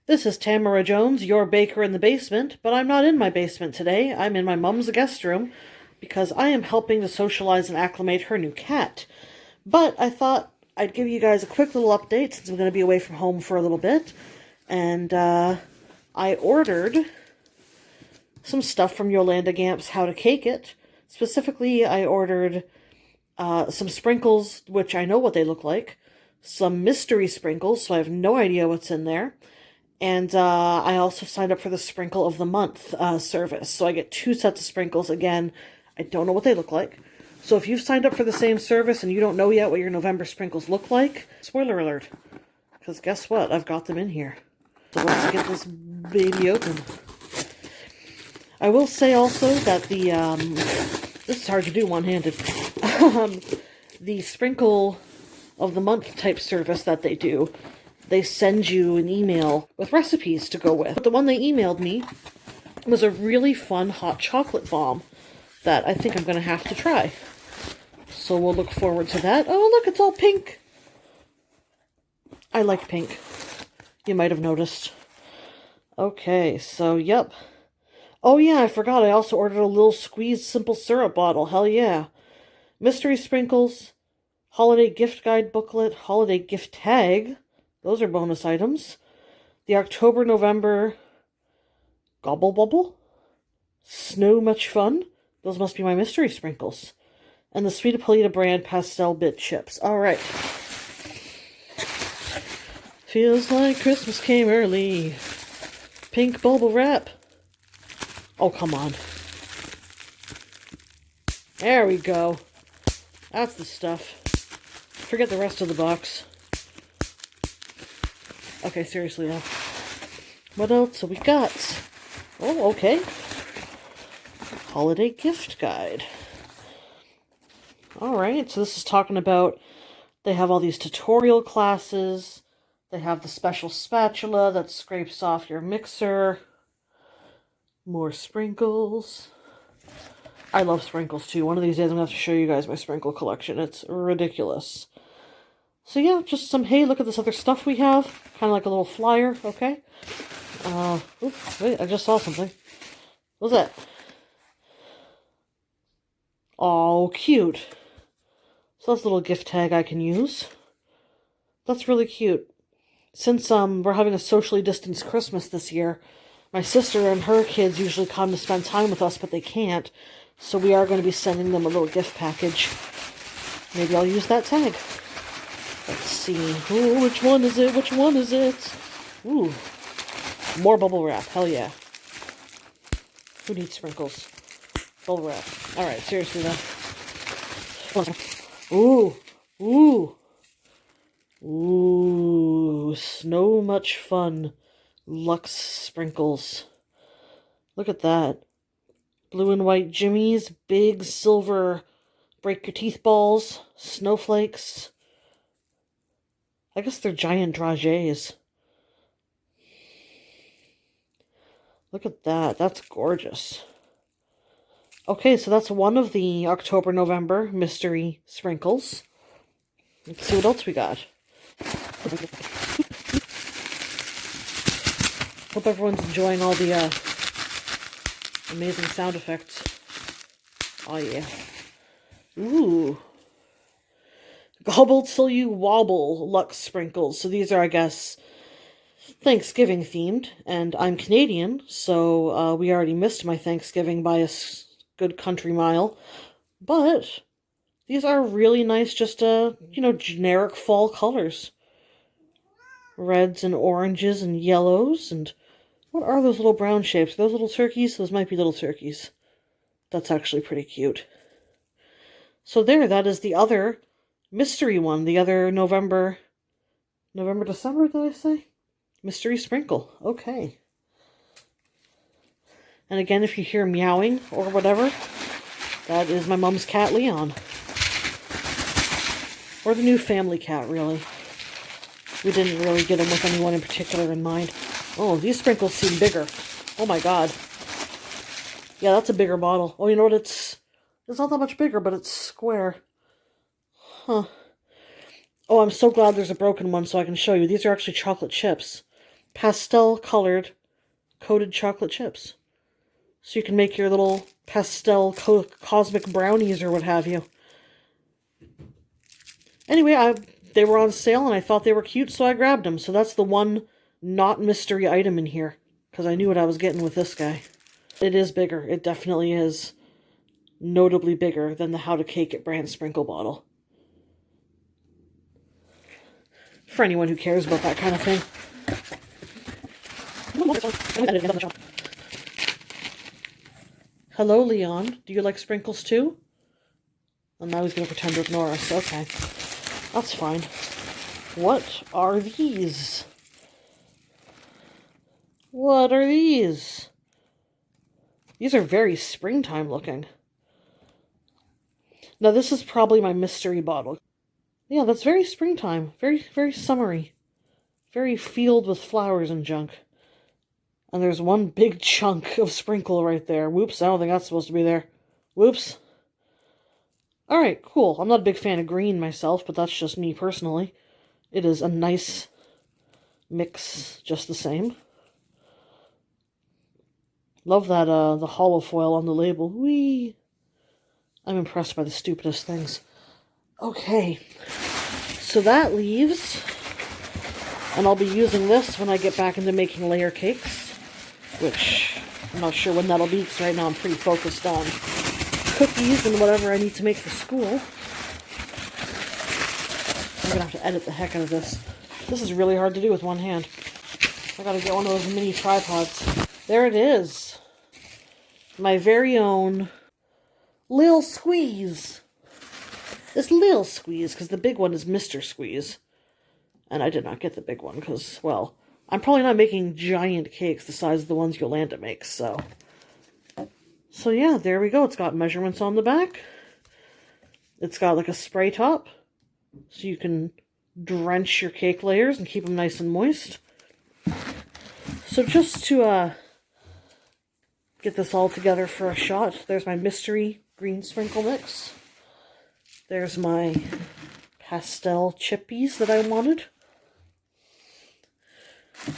This is Tamara Jones, your baker in the basement, but I'm not in my basement today. I'm in my mom's guest room because I am helping to socialize and acclimate her new cat. But I thought I'd give you guys a quick little update since I'm going to be away from home for a little bit. And I ordered some stuff from Yolanda Gamp's How to Cake It. Specifically, I ordered some sprinkles, which I know what they look like, some mystery sprinkles, so I have no idea what's in there. And I also signed up for the Sprinkle of the Month service. So I get 2 sets of sprinkles. Again, I don't know what they look like. So if you've signed up for the same service and you don't know yet what your November sprinkles look like, spoiler alert. Because guess what? I've got them in here. So let's get this baby open. I will say also that the, this is hard to do one-handed, the Sprinkle of the Month type service that they do, they send you an email with recipes to go with. But the one they emailed me was a really fun hot chocolate bomb that I think I'm going to have to try. So we'll look forward to that. Oh, look, it's all pink. I like pink. You might have noticed. Okay, so, yep. Oh, yeah, I forgot. I also ordered a little squeezed simple syrup bottle. Hell yeah. Mystery sprinkles, holiday gift guide booklet, holiday gift tag. Those are bonus items. The October-November Gobble Bubble. Snow Much Fun. Those must be my mystery sprinkles. And the Sweet Apolita brand pastel bit chips. Alright. Feels like Christmas came early. Pink bubble wrap. Oh, come on. There we go. That's the stuff. Forget the rest of the box. Okay, seriously though. What else have we got? Oh, okay. Holiday gift guide. Alright, so this is talking about, they have all these tutorial classes. They have the special spatula that scrapes off your mixer. More sprinkles. I love sprinkles too. One of these days I'm going to have to show you guys my sprinkle collection. It's ridiculous. So yeah, just some, hey, look at this other stuff we have. Kind of like a little flyer, okay? Oops, wait, I just saw something. What's that? Oh, cute. So that's a little gift tag I can use. That's really cute. Since we're having a socially distanced Christmas this year, my sister and her kids usually come to spend time with us, but they can't. So we are going to be sending them a little gift package. Maybe I'll use that tag. Let's see. Ooh, which one is it? Which one is it? Ooh. More bubble wrap. Hell yeah. Who needs sprinkles? Bubble wrap. Alright, seriously though. Ooh. Ooh. Ooh. Snow Much Fun. Luxe sprinkles. Look at that. Blue and white jimmies. Big silver break your teeth balls. Snowflakes. I guess they're giant dragées. Look at that. That's gorgeous. Okay, so that's one of the October-November mystery sprinkles. Let's see what else we got. Hope everyone's enjoying all the amazing sound effects. Oh, yeah. Ooh. Gobble Till You Wobble Luxe Sprinkles. So these are, I guess, Thanksgiving themed. And I'm Canadian, so we already missed my Thanksgiving by a good country mile. But these are really nice, just, generic fall colors. Reds and oranges and yellows. And what are those little brown shapes? Are those little turkeys? Those might be little turkeys. That's actually pretty cute. So there, that is the other mystery one, the other December, did I say? Mystery sprinkle. Okay. And again, if you hear meowing or whatever, that is my mom's cat, Leon. Or the new family cat, really. We didn't really get him with anyone in particular in mind. Oh, these sprinkles seem bigger. Oh my god. Yeah, that's a bigger bottle. Oh, you know what? It's not that much bigger, but it's square. Huh. Oh, I'm so glad there's a broken one so I can show you. These are actually chocolate chips. pastel-colored coated chocolate chips. So you can make your little pastel cosmic brownies or what have you. Anyway, they were on sale and I thought they were cute, so I grabbed them. So that's the one not mystery item in here, because I knew what I was getting with this guy. It is bigger. It definitely is notably bigger than the How to Cake It brand sprinkle bottle. For anyone who cares about that kind of thing. Hello, Leon. Do you like sprinkles too? And now he's going to pretend to ignore us. Okay. That's fine. What are these? What are these? These are very springtime looking. Now this is probably my mystery bottle. Yeah, that's very springtime. Very, very summery. Very filled with flowers and junk. And there's one big chunk of sprinkle right there. Whoops, I don't think that's supposed to be there. Whoops. Alright, cool. I'm not a big fan of green myself, but that's just me personally. It is a nice mix just the same. Love that, the hollow foil on the label. Whee! I'm impressed by the stupidest things. Okay. So that leaves, and I'll be using this when I get back into making layer cakes, which I'm not sure when that'll be, because right now I'm pretty focused on cookies and whatever I need to make for school. I'm gonna have to edit the heck out of this. This is really hard to do with one hand. I gotta get one of those mini tripods. There it is. My very own Lil Squeeze. It's Lil Squeeze, because the big one is Mr. Squeeze. And I did not get the big one, because, well, I'm probably not making giant cakes the size of the ones Yolanda makes, so. So yeah, there we go. It's got measurements on the back. It's got like a spray top, so you can drench your cake layers and keep them nice and moist. So just to get this all together for a shot, there's my mystery green sprinkle mix. There's my pastel chippies that I wanted.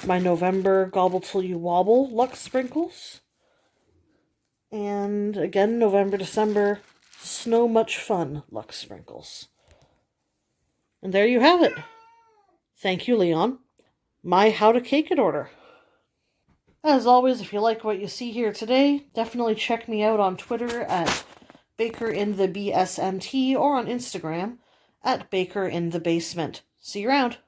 My November Gobble Till You Wobble Luxe sprinkles. And again, November, December Snow Much Fun Luxe sprinkles. And there you have it. Thank you, Leon. My How to Cake It order. As always, if you like what you see here today, definitely check me out on Twitter at BakerInTheBSMT or on Instagram at BakerInTheBasement. See you around.